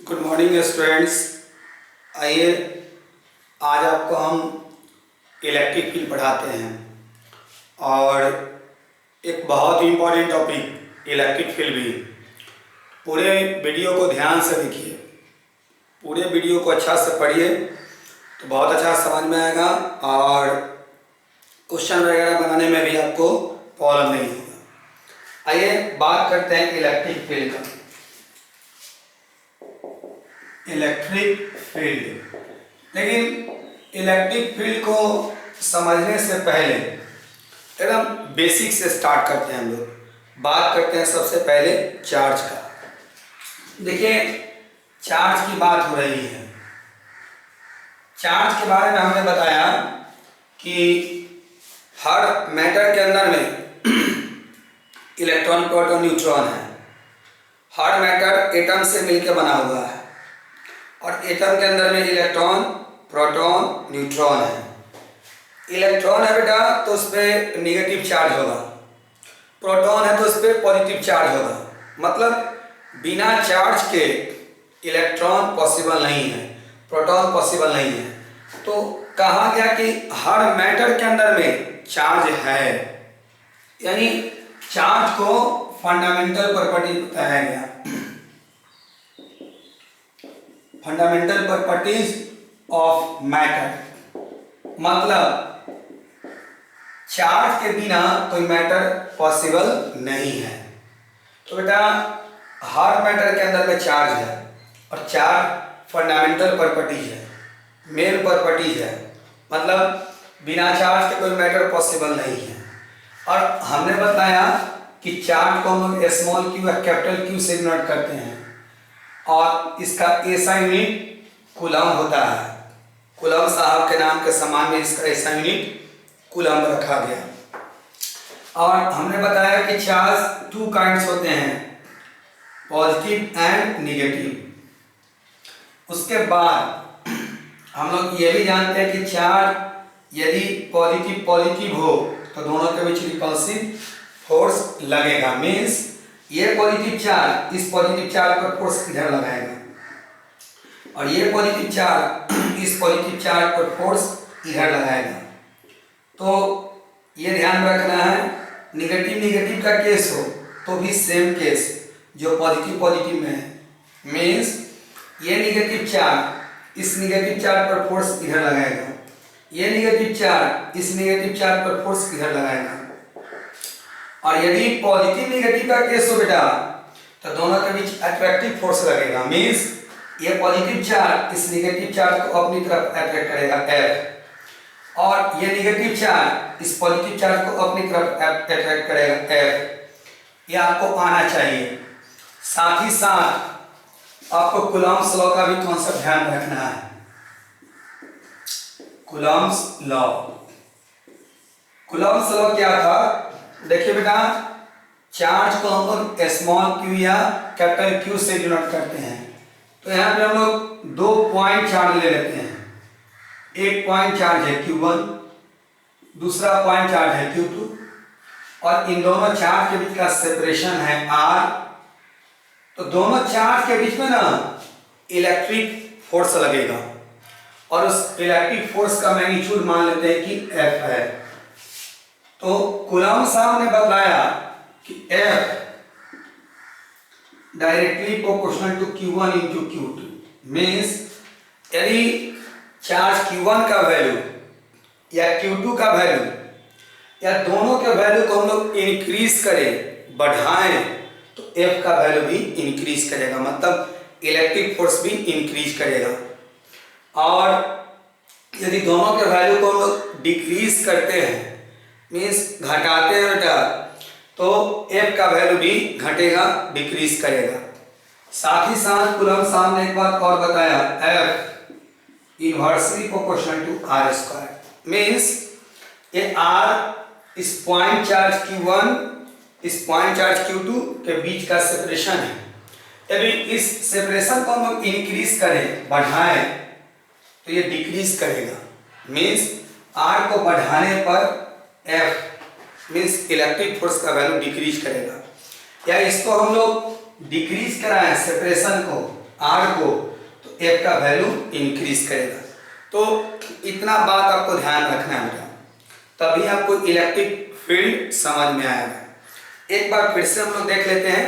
Good morning students. आइए आज आपको हम इलेक्ट्रिक फील्ड पढ़ाते हैं और एक बहुत ही इम्पोर्टेंट टॉपिक इलेक्ट्रिक फील्ड भी। पूरे वीडियो को ध्यान से देखिए, पूरे वीडियो को अच्छा से पढ़िए तो बहुत अच्छा समझ में आएगा और क्वेश्चन वगैरह बनाने में भी आपको प्रॉब्लम नहीं होगा। आइए बात करते हैं इलेक्ट्रिक फील्ड का। इलेक्ट्रिक फील्ड, लेकिन इलेक्ट्रिक फील्ड को समझने से पहले एकदम बेसिक से स्टार्ट करते हैं। हम लोग बात करते हैं सबसे पहले चार्ज का। देखिए, चार्ज की बात हो रही है। चार्ज के बारे में हमने बताया कि हर मैटर के अंदर में इलेक्ट्रॉन, प्रोटॉन, न्यूट्रॉन है। हर मैटर एटम से मिलकर बना हुआ है और एटम के अंदर में इलेक्ट्रॉन, प्रोटॉन, न्यूट्रॉन है। इलेक्ट्रॉन है बेटा तो उस पर निगेटिव चार्ज होगा, प्रोटॉन है तो उस पर पॉजिटिव चार्ज होगा। मतलब बिना चार्ज के इलेक्ट्रॉन पॉसिबल नहीं है, प्रोटॉन पॉसिबल नहीं है। तो कहा गया कि हर मैटर के अंदर में चार्ज है, यानी चार्ज को फंडामेंटल प्रॉपर्टी बताया गया। फंडामेंटल प्रॉपर्टीज ऑफ मैटर, मतलब चार्ज के बिना कोई मैटर पॉसिबल नहीं है। तो बेटा हर मैटर के अंदर में चार्ज है और चार फंडामेंटल प्रॉपर्टीज है, मेन प्रॉपर्टीज है। मतलब बिना चार्ज के कोई मैटर पॉसिबल नहीं है। और हमने बताया कि चार्ज को हम लोग स्मॉल क्यू या कैपिटल क्यू से डिनोट करते हैं और इसका ऐसा यूनिट कूलम होता है। कूलम साहब के नाम के सम्मान में इसका ऐसा यूनिट कूलम रखा गया। और हमने बताया कि चार्ज टू काइंड्स होते हैं, पॉजिटिव एंड निगेटिव। उसके बाद हम लोग ये भी जानते हैं कि चार्ज यदि पॉजिटिव पॉजिटिव हो तो दोनों के बीच रिपल्सिव फोर्स लगेगा। मीन्स ये पॉजिटिव चार्ज इस पॉजिटिव चार्ज पर फोर्स इधर लगाएगा और ये पॉजिटिव चार्ज इस पॉजिटिव चार्ज पर फोर्स इधर लगाएगा। तो ये ध्यान रखना है, निगेटिव निगेटिव का केस हो तो भी सेम केस जो पॉजिटिव पॉजिटिव में है। मीन्स ये निगेटिव चार्ज इस निगेटिव चार्ज पर फोर्स इधर लगाएगा, ये निगेटिव चार्ज इस निगेटिव चार्ज पर फोर्स इधर लगाएगा। और यदि पॉजिटिव निगेटिव का केस हो बेटा तो दोनों के बीच अट्रैक्टिव फोर्स लगेगा। मीन्स ये पॉजिटिव चार्ज इस निगेटिव चार्ज को अपनी तरफ अट्रैक्ट करेगा F, और ये निगेटिव चार्ज इस पॉजिटिव चार्ज को अपनी तरफ अट्रैक्ट करेगा F। ये आपको आना चाहिए। साथ ही साथ आपको कूलम्ब्स लॉ का भी कॉन्सेप्ट ध्यान रखना है। कूलम्ब्स लॉ, कूलम्ब्स लॉ क्या था? देखिए बेटा, चार्ज को हम लोग स्मॉल क्यू या कैपिटल क्यू से डिनोट करते हैं। तो यहाँ पे हम लोग दो पॉइंट चार्ज ले लेते हैं। एक पॉइंट चार्ज है Q1, दूसरा पॉइंट चार्ज है Q2, और इन दोनों चार्ज के बीच का सेपरेशन है R। तो दोनों चार्ज के बीच में ना इलेक्ट्रिक फोर्स लगेगा और उस इलेक्ट्रिक फोर्स का मैग्नीट्यूड मान लेते हैं कि F है। तो कूलम्ब साहब ने बताया कि F directly proportional to Q1 into Q2। Means यदि चार्ज Q1 का वैल्यू या Q2 का वैल्यू या दोनों के वैल्यू को हम लोग इंक्रीज करें, बढ़ाएं, तो F का वैल्यू भी इंक्रीज करेगा, मतलब इलेक्ट्रिक फोर्स भी इंक्रीज करेगा। और यदि दोनों के वैल्यू को हम लोग डिक्रीज करते हैं, मीन्स घटाते हैं बेटा, तो F का वैल्यू भी घटेगा, डिक्रीज करेगा। साथ ही साथ कूलम्ब साहब ने एक बात और बताया, F inversely proportional to R square. Means ये R इस पॉइंट चार्ज Q1 इस पॉइंट चार्ज Q2 के बीच का सेपरेशन है। यदि इस सेपरेशन को हम लोग इंक्रीज करें, बढ़ाएं, तो ये डिक्रीज करेगा। मीन्स R को बढ़ाने पर F मीन्स इलेक्ट्रिक फोर्स का वैल्यू डिक्रीज करेगा। या इसको हम लोग डिक्रीज कराएं सेपरेशन को, आर को, तो एफ का वैल्यू इंक्रीज करेगा। तो इतना बात आपको ध्यान रखना है बेटा, तभी आपको इलेक्ट्रिक फील्ड समझ में आएगा। एक बार फिर से हम लोग देख लेते हैं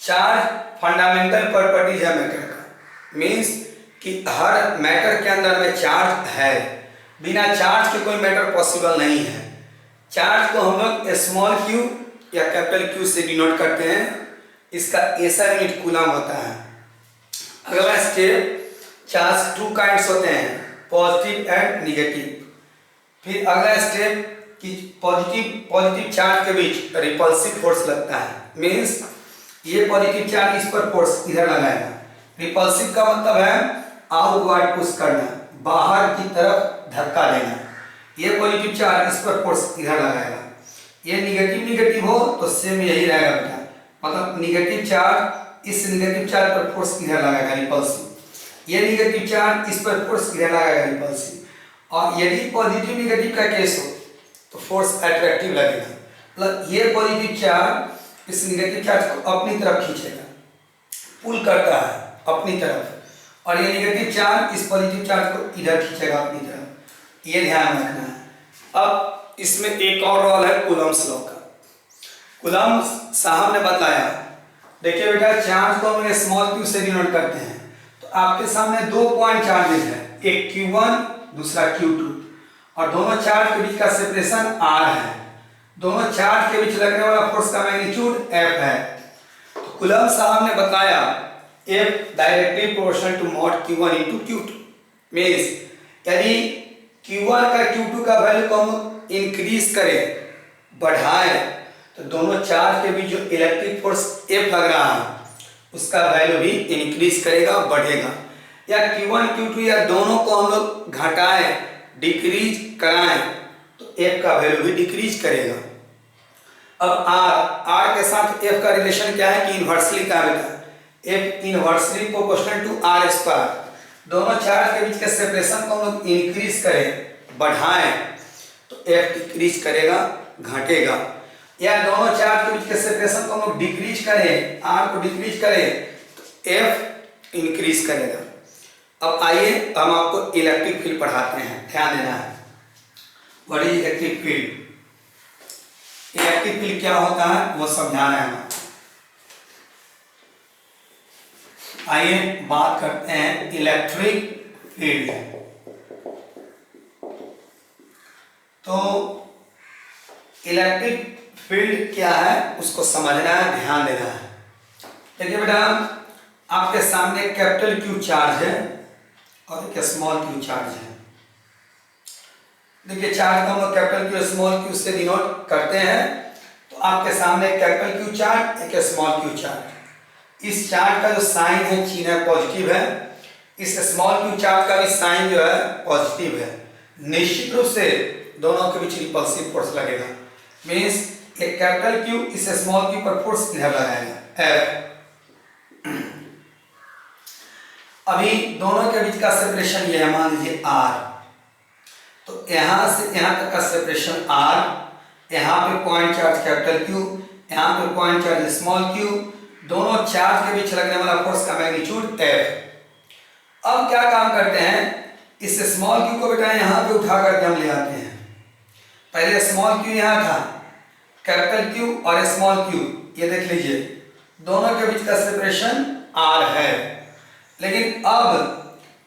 चार्ज फंडामेंटल प्रॉपर्टीज है मैटर का। मीन्स कि हर मैटर के अंदर में चार्ज है, बिना चार्ज के कोई मैटर पॉसिबल नहीं है। चार्ज को हम लोग स्मॉल क्यू या कैपिटल क्यू से डिनोट करते हैं, इसका ऐसा यूनिट कूलम होता है। अगला स्टेप, चार्ज टू काइंड्स होते हैं, पॉजिटिव एंड निगेटिव। फिर अगला स्टेप कि पॉजिटिव चार्ज के बीच रिपल्सिव फोर्स लगता है। मीन्स ये पॉजिटिव चार्ज इस पर फोर्स इधर लगाएगा। रिपल्सिव का मतलब है आउटवर्ड पुश करना, बाहर की तरफ धक्का देना। ये पॉजिटिव चार्ज इस पर फोर्स इधर लगाएगा। ये निगेटिव हो तो सेम यही रहेगा बेटा, मतलब निगेटिव चार्ज इस निगेटिव चार्ज पर फोर्स इधर लगाएगा रिपल्सिव। ये निगेटिव चार्ज इस पर फोर्स इधर लगाएगा रिपल्सिव। और यदि पॉजिटिव निगेटिव का केस हो तो फोर्स अट्रैक्टिव लगेगा, मतलब ये पॉजिटिव चार्ज इस निगेटिव चार्ज को अपनी तरफ खींचेगा, पुल करता है अपनी तरफ, और ये निगेटिव चार्ज इस पॉजिटिव चार्ज को इधर खींचेगा अपनी तरफ। ये ध्यान रखना है। अब इसमें एक और रोल है कूलम्स लॉ का। कूलम्स साहब ने बताया, देखिए बेटा चार्ज को हम स्मॉल क्यू से डिनोट करते हैं, तो आपके सामने दो पॉइंट चार्जेस है, एक Q1 दूसरा Q2, और दोनों चार्ज के बीच का सेपरेशन R है। दोनों चार्ज के बीच लगने वाला फोर्स का मैग्नीट्यूड F है। तो कूलम्ब साहब ने बताया F directly proportional to mod Q1 into Q2। Means यदि Q1 का Q2 का वैल्यू को हम इंक्रीज करें, बढ़ाएं, तो दोनों चार्ज के बीच जो इलेक्ट्रिक फोर्स F लग रहा है उसका वैल्यू भी इंक्रीज करेगा, बढ़ेगा। या Q1 Q2 या दोनों को हम लोग घटाएं, डिक्रीज कराएं, तो F का वैल्यू भी डिक्रीज करेगा। अब R के साथ F का रिलेशन क्या है कि इनवर्सली का बेटा, F inversely proportional to R square. दोनों चार्ज के बीच के सेपरेशन को हम लोग इंक्रीज करें, बढ़ाएं, तो F डिक्रीज करेगा, घटेगा। या दोनों चार्ज के बीच के सेपरेशन को हम लोग डिक्रीज करें, R को डिक्रीज करें, तो F इंक्रीज करेगा। अब आइए हम आपको इलेक्ट्रिक फील्ड पढ़ाते हैं, ध्यान देना है। What is electric field? Electric field क्या होता है वो समझाना है हमें। आइए बात करते हैं इलेक्ट्रिक फील्ड। तो इलेक्ट्रिक फील्ड क्या है उसको समझना है, ध्यान देना है। देखिए बेटा आपके सामने कैपिटल Q चार्ज है और एक स्मॉल q चार्ज है। देखिए चार्ज को हम कैपिटल Q स्मॉल q से डिनोट करते हैं, तो आपके सामने कैपिटल Q चार्ज एक स्मॉल q चार्ज। इस चार्ज का जो साइन है चिन्ह है पॉजिटिव है, इस स्मॉल q चार्ज का भी साइन जो है पॉजिटिव है। निश्चित रूप से दोनों के बीच रिपल्सिव फोर्स लगेगा। मींस एक कैपिटल Q इस स्मॉल q पर फोर्स इधर लगाएगा F। अभी दोनों के बीच का सेपरेशन ये है, मान लीजिए R, तो यहां से यहां तक का सेपरेशन R, यहां पे पॉइंट चार्ज कैपिटल Q, यहां पे पॉइंट चार्ज स्मॉल q, दोनों चार्ज के बीच लगने वाला फोर्स का मैग्नीट्यूड F। अब क्या काम करते हैं, इस स्मॉल q को बेटा यहां पे उठा करके हम ले आते हैं। पहले स्मॉल q यहां था, कैपिटल Q और स्मॉल q, ये देख लीजिए दोनों के बीच का सेपरेशन R है, लेकिन अब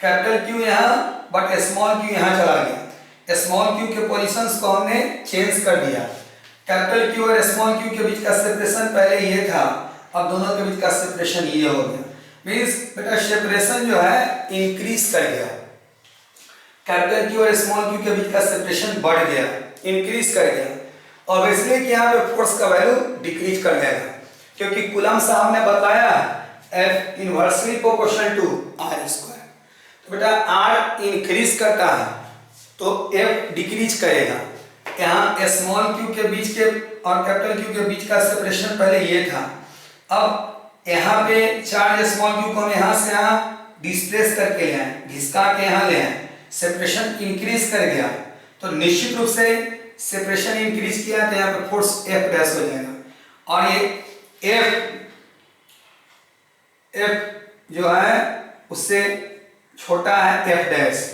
कैपिटल Q यहाँ बट स्मॉल q यहाँ चला गया। स्मॉल q के पोजीशंस को हमने चेंज कर दिया। कैपिटल Q और स्मॉल q के बीच का सेपरेशन पहले ये था, अब दोनों के बीच का सेपरेशन ये हो गया। मींस बेटा सेपरेशन जो है इंक्रीज कर गया। कैपिटल Q और स्मॉल q के बीच का सेपरेशन बढ़ गया, इंक्रीज कर गया। और इसलिए कि यहाँ पे फोर्स का वैल्यू डिक्रीज कर जाएगा, क्योंकि कूलम्ब साहब ने बताया F inversely proportional to R square. तो बेटा R इंक्रीज करता है तो F डिक्रीज करेगा। यहाँ स्मॉल q के बीच के और कैपिटल Q के बीच का सेपरेशन पहले ये था, अब यहाँ पे चार्ज स्मॉल q को हम यहाँ से यहाँ डिस्प्लेस करके ले आए, घिसका के यहाँ ले आए, सेपरेशन इंक्रीज कर गया। तो निश्चित रूप से सेपरेशन इंक्रीज किया तो यहाँ पे फोर्स F डैश हो जाएगा, और ये F जो है उससे छोटा है एफ डैश।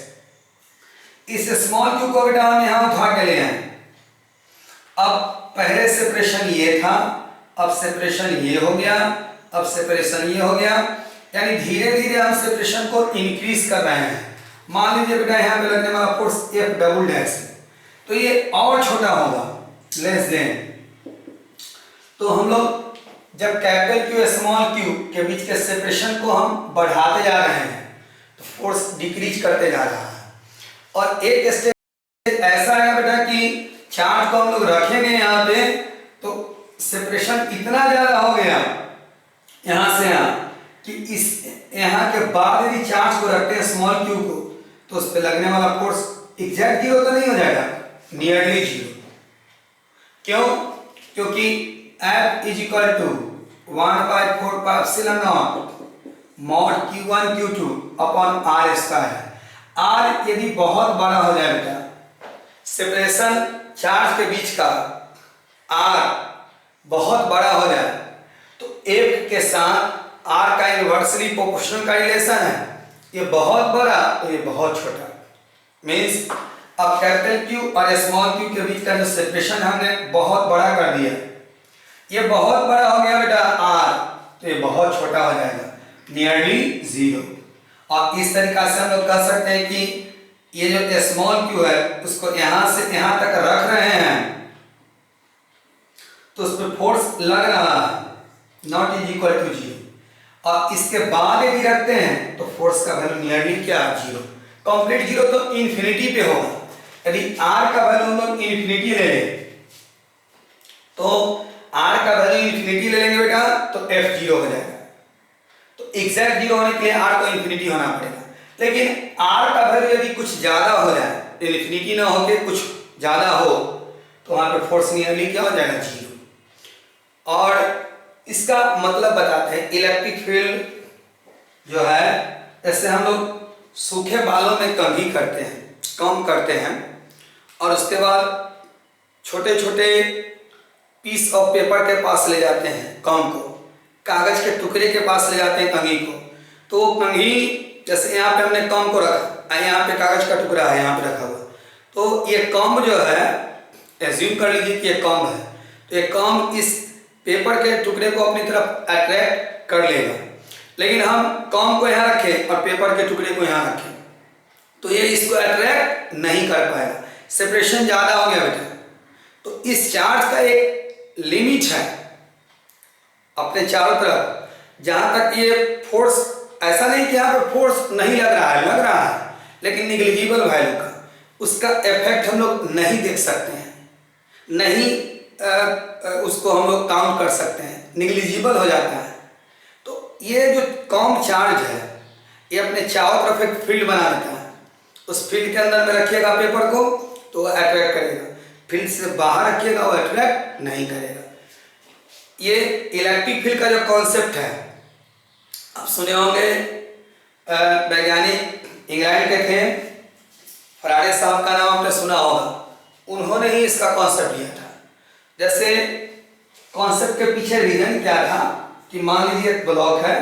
इस स्मॉल क्यू को बेटा हम यहाँ उठा के ले आए। अब पहले सेपरेशन ये था, अब सेपरेशन ये हो गया, अब सेपरेशन ये हो गया, यानी धीरे धीरे हम सेपरेशन को इंक्रीज कर रहे हैं। मान लीजिए बेटा यहाँ पे लगने वाला फोर्स एफ डबल डैश है, तो ये और छोटा होगा, लेस देन। तो हम लोग जब कैपिटल क्यू स्मॉल क्यू के बीच के सेपरेशन को हम बढ़ाते जा रहे हैं तो फोर्स डिक्रीज करते जा रहा है। और एक स्टेज ऐसा है बेटा कि चार्ज को हम लोग रखेंगे यहाँ पे तो सेपरेशन इतना ज्यादा हो गया यहाँ से यहाँ कि इस यहाँ के बाद यदि चार्ज को रखते हैं स्मॉल क्यू को तो उस पर लगने वाला फोर्स एग्जैक्ट जीरो तो नहीं हो जाएगा, नियरली जीरो। क्यों? क्योंकि F is equal to 1/4 mod q1 q2 upon r square. r यदि बहुत बड़ा हो जाए बेटा, सेपरेशन चार्ज के बीच का r बहुत बड़ा हो जाए तो F के साथ r का इनवर्सली प्रोपोर्शनल का रिलेशन है, ये बहुत बड़ा तो ये बहुत छोटा। मीन्स अब कैपिटल क्यू और स्मॉल क्यू के बीच का जो सेपरेशन हमने बहुत बड़ा कर दिया, ये बहुत बड़ा हो गया बेटा r, तो ये बहुत छोटा हो जाएगा, नियरली जीरो। और इस तरीका से हम लोग कह सकते हैं कि ये जो स्मॉल क्यू है उसको यहां से यहां तक रख रहे हैं तो उस पर फोर्स लग रहा है, not is equal to zero. और इसके बाद यदि रखते हैं तो फोर्स का वैल्यू नियरली क्या है, जीरो। कंप्लीट जीरो तो इन्फिनिटी पे होगा। यदि r का वैल्यू हम लोग इन्फिनिटी ले लें तो r का वैल्यू इन्फिनिटी ले लेंगे बेटा तो f जीरो हो जाएगा। तो एग्जैक्ट जीरो होने के लिए r को इन्फिनिटी होना पड़ेगा, लेकिन r का वैल्यू यदि कुछ ज्यादा हो जाए, इन्फिनिटी ना होके कुछ ज्यादा हो तो वहां पे फोर्स नियरली क्या हो जाएगा, जीरो। और इसका मतलब बताते हैं, इलेक्ट्रिक फील्ड जो है जैसे हम लोग सूखे बालों में कंघी करते हैं, कम करते हैं और उसके बाद छोटे छोटे पीस ऑफ पेपर के पास ले जाते हैं, कम को कागज के टुकड़े के पास ले जाते हैं कंघी को। तो कंघी जैसे यहाँ पे हमने कम को रखा, यहाँ पे कागज का टुकड़ा है यहाँ पे रखा हुआ, तो ये कम जो है एज्यूम कर लीजिए कि ये कम है, तो ये कम इस पेपर के टुकड़े को अपनी तरफ अट्रैक्ट कर लेगा। लेकिन हम कम को यहाँ रखें और पेपर के टुकड़े को यहाँ रखें तो ये इसको अट्रैक्ट नहीं कर पाएगा, सेपरेशन ज्यादा हो गया बेटा। तो इस चार्ज का एक लिमिट है अपने चारों तरफ, जहां तक ये फोर्स, ऐसा नहीं कि यहाँ पर फोर्स नहीं लग रहा है, लग रहा है लेकिन निग्लिजिबल वैल्यू का, उसका इफेक्ट हम लोग नहीं देख सकते हैं, नहीं उसको हम लोग काउंट कर सकते हैं, निग्लिजिबल हो जाता है। तो ये जो कम चार्ज है ये अपने चारों तरफ एक फील्ड बना देता है, उस फील्ड के अंदर में रखिएगा पेपर को तो वो अट्रैक्ट करेगा, फील्ड से बाहर रखिएगा वो अट्रैक्ट नहीं करेगा। ये इलेक्ट्रिक फील्ड का जो कॉन्सेप्ट है आप सुने होंगे, वैज्ञानिक इंग्लैंड के थे, फराडे साहब का नाम आपने सुना होगा, उन्होंने ही इसका कॉन्सेप्ट लिया था। जैसे कॉन्सेप्ट के पीछे रीजन क्या था कि मान लीजिए एक ब्लॉक है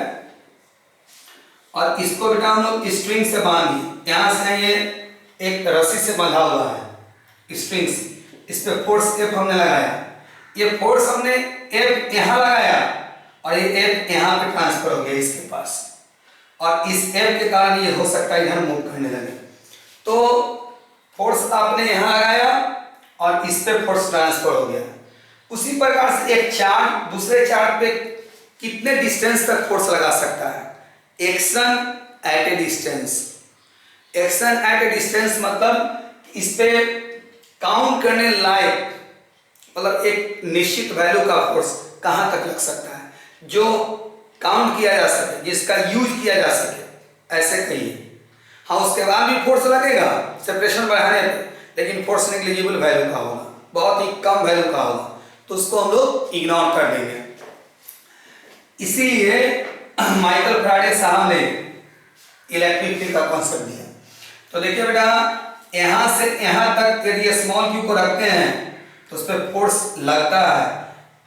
और इसको बेटा हम लोग स्ट्रिंग से बांध दिए, यहाँ से ये एक रस्सी से बंधा हुआ है स्ट्रिंग से, इस पे फोर्स एफ हमने लगाया, ये फोर्स हमने एफ यहाँ लगाया और ये एफ यहाँ पे ट्रांसफर हो गया इसके पास, और इस एफ के कारण ये हो सकता है इधर मूव करने लगे। तो फोर्स आपने यहाँ लगाया और इस पे फोर्स ट्रांसफर हो गया। उसी प्रकार से एक चार्ज दूसरे चार्ज पे कितने डिस्टेंस तक फोर्स लगा सकता है, action at A distance. Action at A distance मतलब इस पे काउंट करने लायक, मतलब एक निश्चित वैल्यू का फोर्स कहां तक लग सकता है जो काउंट किया जा सके, जिसका यूज किया जा सके, ऐसे कहिए। हाँ, उसके बाद भी फोर्स लगेगा सेपरेशन बढ़ाने पे, लेकिन फोर्स नेग्लिजिबल वैल्यू का होगा, बहुत ही कम वैल्यू का होगा, तो उसको हम लोग इग्नोर कर देंगे। इसीलिए माइकल फैराडे साहब ने इलेक्ट्रिक फील्ड का कॉन्सेप्ट दिया। तो देखिए बेटा, यहां से यहां तक यदि स्मॉल क्यू को रखते हैं तो उस पर फोर्स लगता है,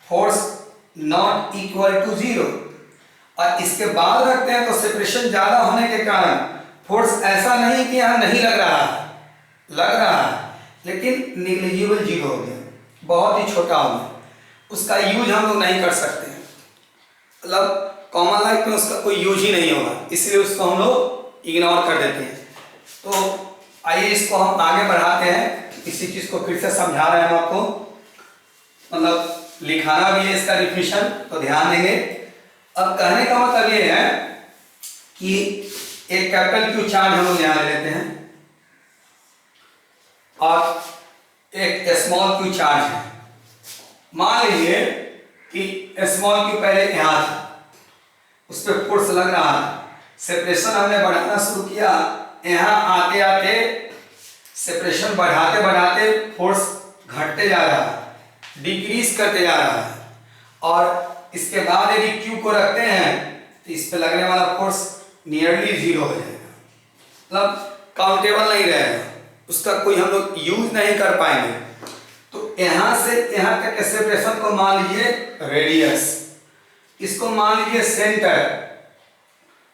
force not equal to zero. और इसके बाद रखते हैं तो सेपरेशन ज्यादा होने के कारण फोर्स ऐसा नहीं कि यहाँ नहीं लग रहा है, लग रहा है लेकिन निग्लिजिबल जीरो हो गया, बहुत ही छोटा हो गया, उसका यूज हम लोग नहीं कर सकते हैं, मतलब कॉमन लाइफ में उसका कोई यूज ही नहीं होगा, इसलिए उसको हम लोग इग्नोर कर देते हैं। तो आइए इसको हम आगे बढ़ाते हैं, इसी चीज को फिर से समझा रहे हैं हम आपको, मतलब लिखाना भी है इसका डिफिनेशन, तो ध्यान देंगे। अब कहने का मतलब ये है कि एक कैपिटल क्यू चार्ज हम लोग यहाँ ले लेते हैं और एक स्मॉल क्यू चार्ज है। मान लीजिए कि स्मॉल क्यू पहले यहाँ था, उस पर फोर्स लग रहा है, सेपरेशन हमने बढ़ाना शुरू किया, यहाँ आते आते सेपरेशन बढ़ाते बढ़ाते फोर्स घटते जा रहा है, डिक्रीज करते जा रहा है, और इसके बाद यदि क्यू को रखते हैं तो इस पे लगने वाला फोर्स नियरली जीरो हो जाएगा, मतलब काउंटेबल नहीं रहेगा, उसका कोई हम लोग यूज नहीं कर पाएंगे। तो यहां से यहां तक के सेपरेशन को मान लीजिए रेडियस, इसको मान लीजिए सेंटर,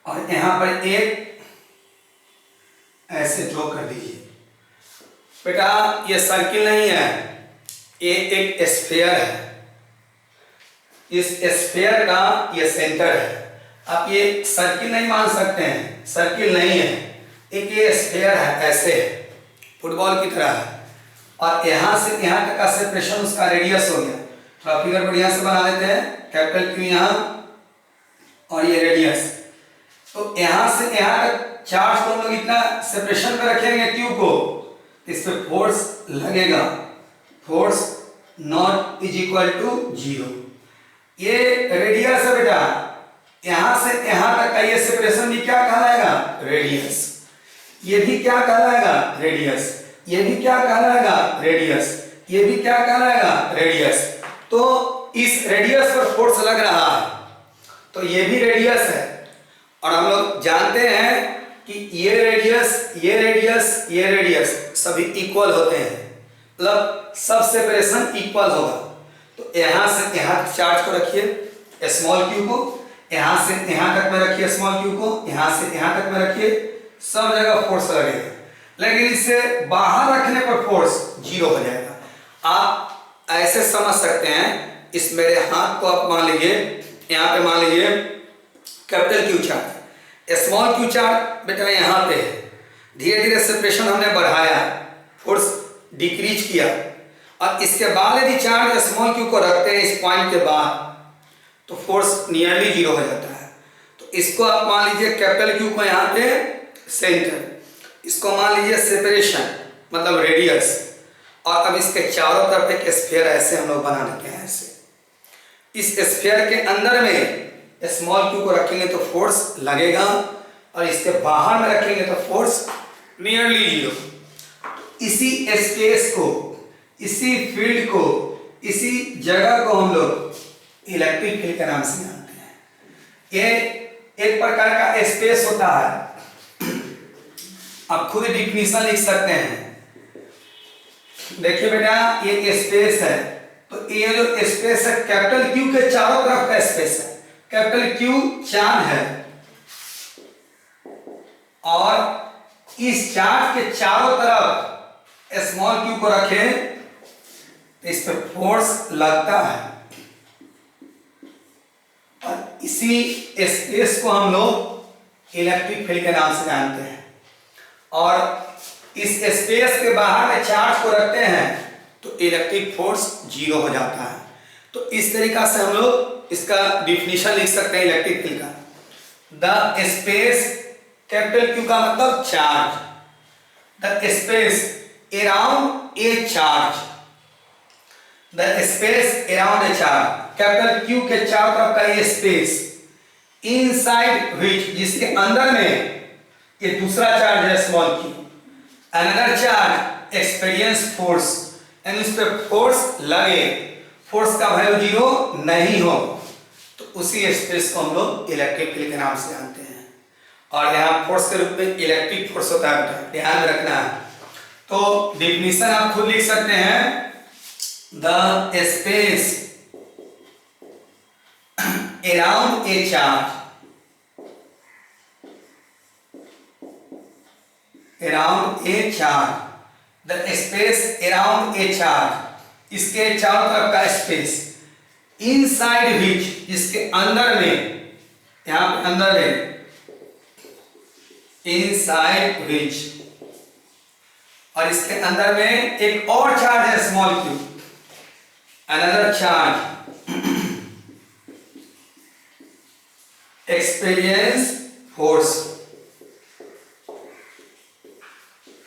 और यहां पर एक ऐसे ड्रॉ कर दीजिए। बेटा ये सर्किल नहीं है, ये एक स्फीयर है, इस स्फीयर का ये सेंटर है। आप ये सर्किल नहीं मान सकते हैं, सर्किल नहीं है, एक ये स्फीयर है, ऐसे फुटबॉल की तरह है, और यहां से यहां तक का सेपरेशन उसका रेडियस हो गया। थोड़ा फिगर बढ़िया से बना लेते हैं, कैपिटल क्यू यहां और ये रेडियस, तो यहां से यहां तक चार्ज को हम लोग इतना सेपरेशन पे रखेंगे क्यू को, इस पे फोर्स लगेगा, force not is equal to zero. ये रेडियस है बेटा, यहां से यहां तक का ये सेपरेशन भी क्या कहलाएगा, रेडियस। ये भी क्या कहलाएगा, रेडियस। ये भी क्या कहलाएगा, रेडियस। ये भी क्या कहलाएगा, रेडियस। तो इस रेडियस पर फोर्स लग रहा है, तो ये भी रेडियस है, और हम लोग जानते हैं कि ये रेडियस, ये रेडियस, ये रेडियस सभी इक्वल होते हैं, मतलब सब सेपरेशन इक्वल होगा। तो यहां से यहां चार्ज को रखिए स्मॉल क्यू को, यहां से यहां तक में रखिए स्मॉल क्यू को, यहां से यहां तक में रखिए, सब जगह फोर्स लगेगा, लेकिन इसे बाहर रखने पर फोर्स जीरो हो जाएगा। आप ऐसे समझ सकते हैं, इस मेरे हाथ को आप मान लीजिए, यहां पे मान लीजिए capital Q charge, small Q charge बेटा यहां पे है, धीरे धीरे सेपरेशन हमने बढ़ाया, फोर्स डिक्रीज किया, और इसके बाद यदि चार्ज स्मॉल क्यू को रखते हैं इस पॉइंट के बाद, तो फोर्स नियरली जीरो हो जाता है। तो इसको आप मान लीजिए कैपिटल क्यू को यहाँ पे सेंटर, इसको मान लीजिए सेपरेशन मतलब रेडियस, और अब इसके चारों तरफ एक स्फीयर ऐसे हम लोग बना लेते हैं, ऐसे इस स्फीयर के अंदर में स्मॉल क्यू को रखेंगे तो फोर्स लगेगा, और इसके बाहर में रखेंगे तो फोर्स नियरली जीरो। इसी स्पेस को, इसी फील्ड को, इसी जगह को हम लोग इलेक्ट्रिक फील्ड के नाम से जानते हैं। ये एक प्रकार का स्पेस होता है, आप खुद डिफिनीशन लिख सकते हैं। देखिए बेटा ये स्पेस है, तो ये जो स्पेस है कैपिटल क्यू के चारों तरफ का स्पेस है, कैपिटल क्यू चार्ज है, और इस चार्ज के चारों तरफ स्मॉल क्यू को रखें तो इस पर फोर्स लगता है, और इसी स्पेस को हम लोग इलेक्ट्रिक फील्ड के नाम से जानते हैं। और इस स्पेस के बाहर में चार्ज को रखते हैं तो इलेक्ट्रिक फोर्स जीरो हो जाता है। तो इस तरीका से हम लोग इसका डिफिनीशन लिख सकते हैं इलेक्ट्रिक फील्ड का। द स्पेस, कैपिटल क्यू का मतलब charge, the space around a charge, the space around a charge, capital Q के चारों तरफ का ये स्पेस, इनसाइड व्हिच जिसके अंदर में ये दूसरा चार्ज है small Q, another charge experience force, यानी उस पर फोर्स लगे, फोर्स का वैल्यू जीरो नहीं हो, तो उसी स्पेस को हम लोग इलेक्ट्रिक फील्ड के नाम से जानते हैं। और यहाँ फोर्स के रूप में इलेक्ट्रिक फोर्स होता है, ध्यान में रखना है। तो डिफिनीशन आप खुद लिख सकते हैं, the space around a charge, around a charge, the space around a charge, इसके चारों तरफ का स्पेस, इनसाइड विच, इसके अंदर में, यहां पे अंदर में, इनसाइड विच, और इसके अंदर में एक और चार्ज है small Q, another charge, experience force,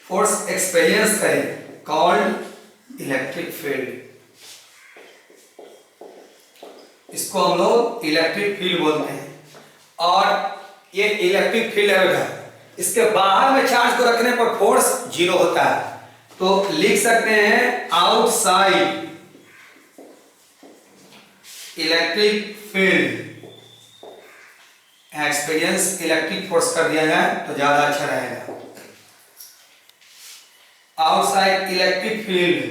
force experience करे, कॉल्ड इलेक्ट्रिक फील्ड, इसको हम लोग इलेक्ट्रिक फील्ड बोलते हैं। और ये इलेक्ट्रिक फील्ड है बेटा, इसके बाहर में चार्ज को रखने पर फोर्स जीरो होता है, तो लिख सकते हैं outside electric field, experience electric force कर दिया जाए तो ज्यादा अच्छा रहेगा। Outside electric field,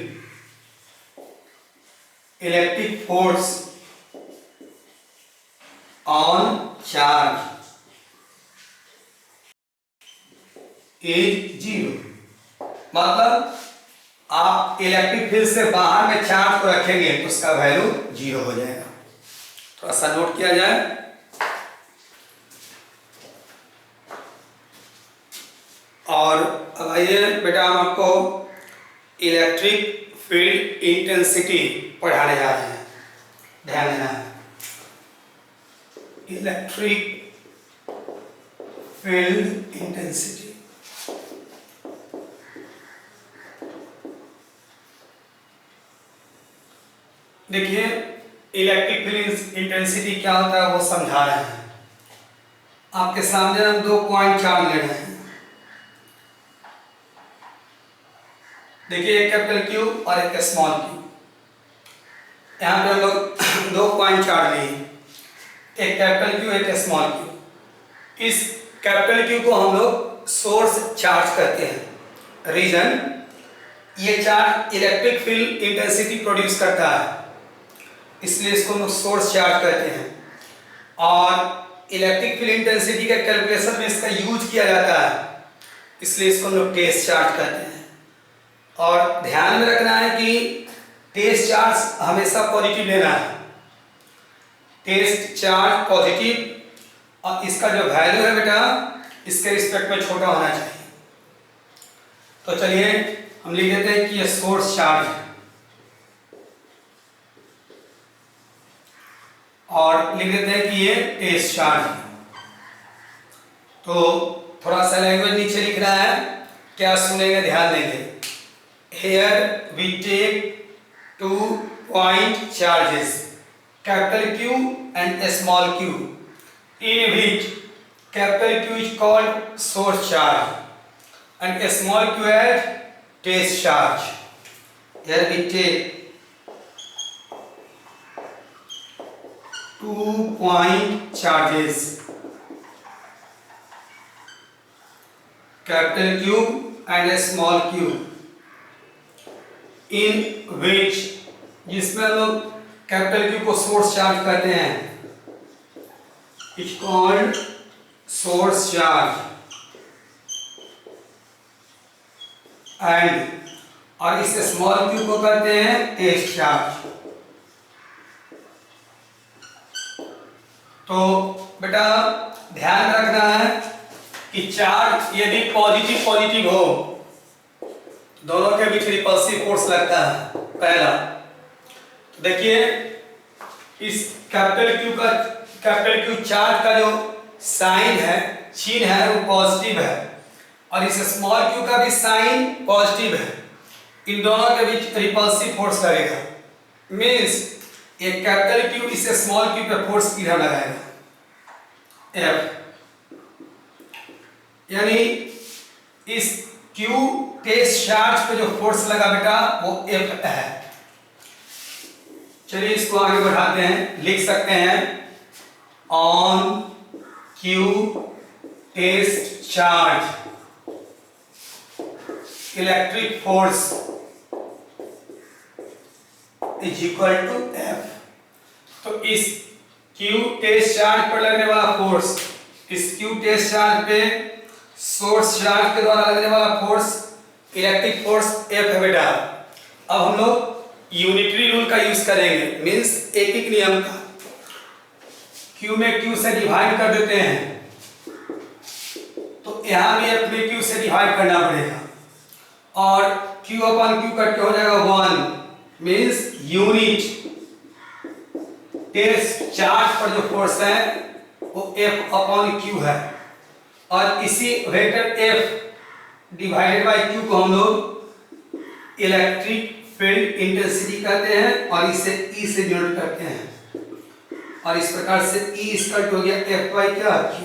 electric force on charge is zero, मतलब आप इलेक्ट्रिक फील्ड से बाहर में चार्ज को रखेंगे तो उसका वैल्यू जीरो हो जाएगा। थोड़ा सा नोट किया जाए। और अब आइए बेटा हम आपको इलेक्ट्रिक फील्ड इंटेंसिटी पढ़ाने जा रहे हैं, ध्यान देना है। इलेक्ट्रिक फील्ड इंटेंसिटी, देखिए इलेक्ट्रिक फील्ड इंटेंसिटी क्या होता है वो समझा रहे हैं। आपके सामने हम 2 पॉइंट चार्ज ले रहे हैं, देखिए एक कैपिटल क्यू और एक स्मॉल क्यू। यहाँ पे हम लोग 2 पॉइंट चार्ज लिए, एक कैपिटल क्यू एक स्मॉल क्यू। इस कैपिटल क्यू को हम लोग सोर्स चार्ज करते हैं। रीजन, ये charge electric field intensity produce करता है, इसलिए इसको हम लोग सोर्स चार्ज करते हैं। और इलेक्ट्रिक फील्ड इंटेंसिटी के कैलकुलेशन में इसका यूज किया जाता है, इसलिए इसको हम लोग टेस्ट चार्ज करते हैं। और ध्यान में रखना है कि टेस्ट चार्ज हमेशा पॉजिटिव लेना है, टेस्ट चार्ज पॉजिटिव, और इसका जो वैल्यू है बेटा इसके रिस्पेक्ट में छोटा होना चाहिए। तो चलिए हम लिख देते हैं कि ये सोर्स चार्ज है, और लिख देते हैं कि ये टेस्ट चार्ज है। तो थोड़ा सा लैंग्वेज नीचे लिख रहा है, क्या सुनेंगे ध्यान देंगे। Here we take 2 point charges, capital Q and a small q, in which capital Q is called source charge and a small q as test charge. Here we take 2 point charges, capital Q and a small q, in which, जिसमें हम लोग capital Q को source charge करते हैं, it's called source charge, and और इस small Q को करते हैं टेस्ट चार्ज। तो बेटा ध्यान रखना है कि चार्ज यदि पॉजिटिव पॉजिटिव हो, दोनों के बीच रिपल्सिव फोर्स लगता है। पहला तो देखिए इस कैपिटल क्यू चार्ज का जो साइन है, चिन्ह है, वो पॉजिटिव है, और इस स्मॉल क्यू का भी साइन पॉजिटिव है। इन दोनों के बीच रिपल्सिव फोर्स लगेगा। मीन्स ये कैपिटल क्यू इस स्मॉल क्यू पे फोर्स किधर लगाएगा, F, यानी इस Q टेस्ट चार्ज पे जो फोर्स लगा बेटा वो F है। चलिए इसको आगे बढ़ाते हैं, लिख सकते हैं on Q test charge electric force is equal to F। तो इस Q टेस्ट चार्ज पर लगने वाला फोर्स, इस Q टेस्ट चार्ज पे सोर्स चार्ज के द्वारा लगने वाला फोर्स इलेक्ट्रिक फोर्स F है बेटा। अब हम लोग यूनिटरी रूल का यूज करेंगे, मींस एक एक नियम का। Q में Q से डिवाइड कर देते हैं, तो यहां भी F में Q से डिवाइड करना पड़ेगा, और Q अपन Q कट के हो जाएगा 1, मींस यूनिट टेस्ट चार्ज पर जो फोर्स है वो F अपॉन Q है, और इसी vector F divided by Q को हम लोग इलेक्ट्रिक फील्ड इंटेंसिटी कहते हैं, और इसे E से डिनोट करते हैं, और इस प्रकार से E इक्वल हो गया F बाय क्या Q।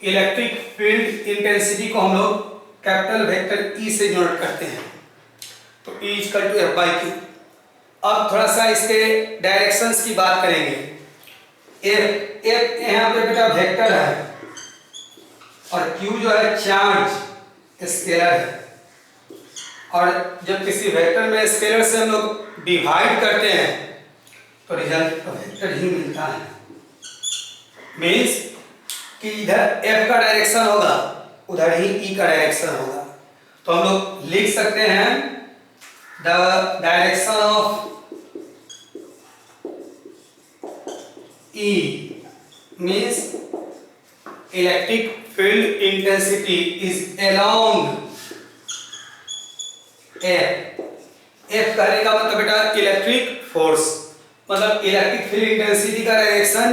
इलेक्ट्रिक फील्ड इंटेंसिटी को हम लोग कैपिटल वेक्टर E से डिनोट करते हैं, तो E equal to F by Q। अब थोड़ा सा इसके डायरेक्शंस की बात करेंगे। F यहाँ पे बेटा वेक्टर है, और Q जो है चार्ज स्केलर है, और जब किसी वेक्टर में स्केलर से हम लोग डिवाइड करते हैं तो रिजल्ट वेक्टर ही मिलता है। मींस कि इधर F का डायरेक्शन होगा, उधर ही E का डायरेक्शन होगा, तो हम लोग लिख सकते हैं the direction of E means electric field intensity is along F। F कहने का मतलब बेटा इलेक्ट्रिक फोर्स, मतलब इलेक्ट्रिक फील्ड इंटेंसिटी का डायरेक्शन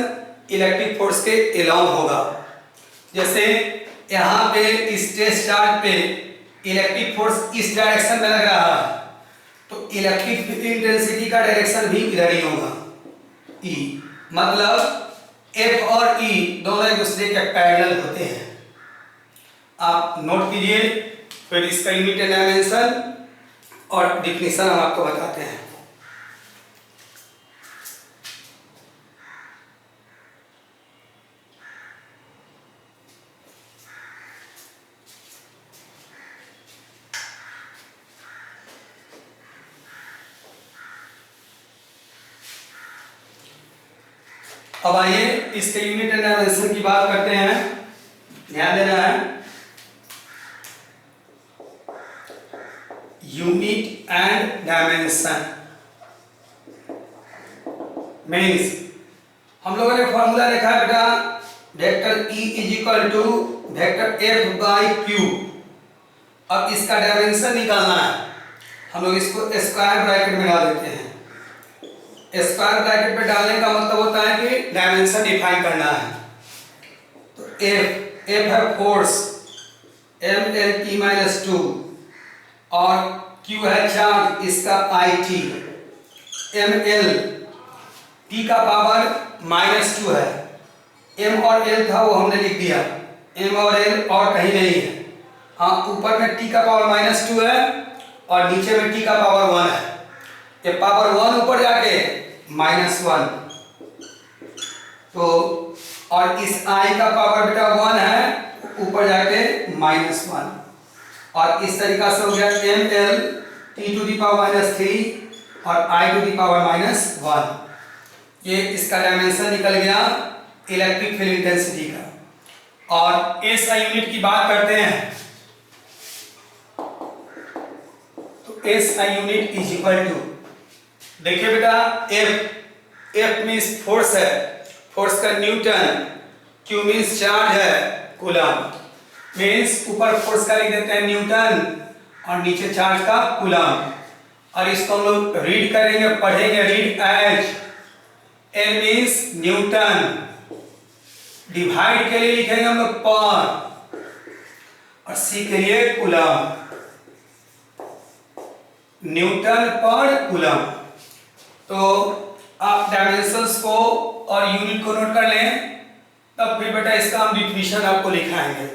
इलेक्ट्रिक फोर्स के along होगा। जैसे यहाँ पे इस टेस्ट चार्ज पे इलेक्ट्रिक फोर्स इस डायरेक्शन में लग रहा है, तो इलेक्ट्रिक फील्ड इंटेंसिटी का डायरेक्शन भी इधर ही होगा, E। मतलब F और E दोनों एक दूसरे के पैरेलल होते हैं। आप नोट कीजिए, फिर इसका यूनिट एंड डायमेंशन और डिफिनीशन हम आपको बताते हैं। अब आइए इसके यूनिट एंड डायमेंशन की बात करते हैं। ध्यान देना है, यूनिट एंड डायमेंशन मीन्स हम लोगों ने फॉर्मूला देखा है बेटा, vector E is equal to vector F by Q। अब इसका डायमेंशन निकालना है, हम लोग इसको स्क्वायर ब्रैकेट में डाल देते हैं। स्क्वायर ब्रैकेट में डालने का मतलब होता है कि डायमेंशन डिफाइन करना है। तो F है फोर्स mL_2, और Q है चार्ज इसका IT, mL T का पावर -2 है, M और L था वो हमने लिख दिया, M और L और कहीं नहीं है। हाँ, ऊपर में T का पावर -2 है और नीचे में T का पावर 1 है। ये पावर 1 ऊपर जाके -1, तो और इस I का पावर बेटा 1 है, ऊपर जाके -1, और इस तरीका से हो गया mL T⁻³ और I⁻⁻1। ये इसका डायमेंशन निकल गया इलेक्ट्रिक फील्ड इंटेंसिटी का। और SI यूनिट की बात करते हैं, तो SI unit is equal to, देखिए बेटा F मींस फोर्स है, फोर्स का न्यूटन, Q मींस चार्ज है, कूलम मींस ऊपर फोर्स का लिख देते हैं न्यूटन और नीचे चार्ज का कूलम। और इसको हम लोग रीड करेंगे, पढ़ेंगे, read as N means newton, divide के लिए लिखेंगे हम लोग पर, और C के लिए कूलम, न्यूटन पर कूलम। तो आप डायमेंशंस को और यूनिट को नोट कर लें, तब फिर बेटा इसका हम डिफिनीशन आपको लिखाएंगे।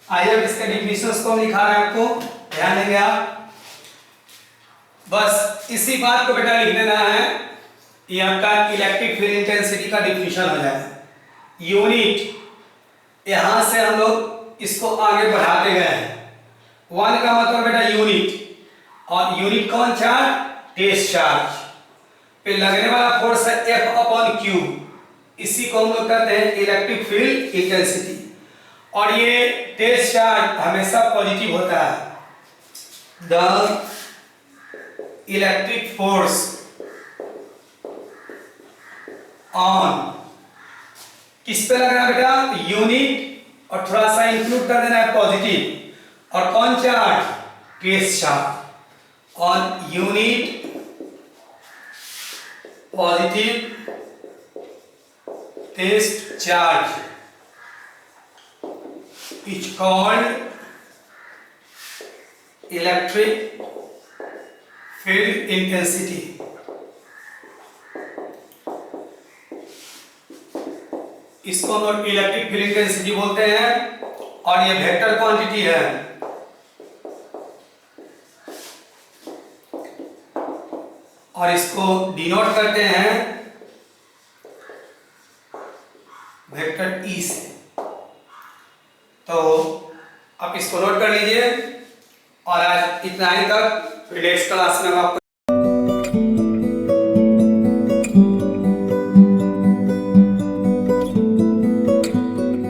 आइए अब इसके डिफिनीशंस को हम लिखा रहे हैं आपको, ध्यान देंगे आप। बस इसी बात को बेटा लिख देना है ये आपका इलेक्ट्रिक फील्ड इंटेंसिटी का डिफिनेशन हो जाए। यूनिट यहां से हम लोग इसको आगे बढ़ाते गए हैं। 1 का मतलब बेटा यूनिट, और यूनिट कौन चार्ज? टेस्ट चार्ज पे लगने वाला फोर्स है F अपॉन Q, इसी को हम लोग कहते हैं इलेक्ट्रिक फील्ड इंटेंसिटी। और ये टेस्ट चार्ज हमेशा पॉजिटिव होता है। द इलेक्ट्रिक फोर्स ऑन किस पे लग रहा है बेटा? यूनिट, और थोड़ा सा इंक्लूड कर देना है पॉजिटिव। और कौन charge? Test charge. On unit positive test charge is called electric field intensity. इसको हम लोग इलेक्ट्रिक फील्ड इंटेंसिटी बोलते हैं, और ये वेक्टर क्वांटिटी है। और इसको डिनोट करते हैं वेक्टर ई से। तो आप इसको नोट कर लीजिए। और आज इतना ही तक, नेक्स्ट क्लास में हम आपको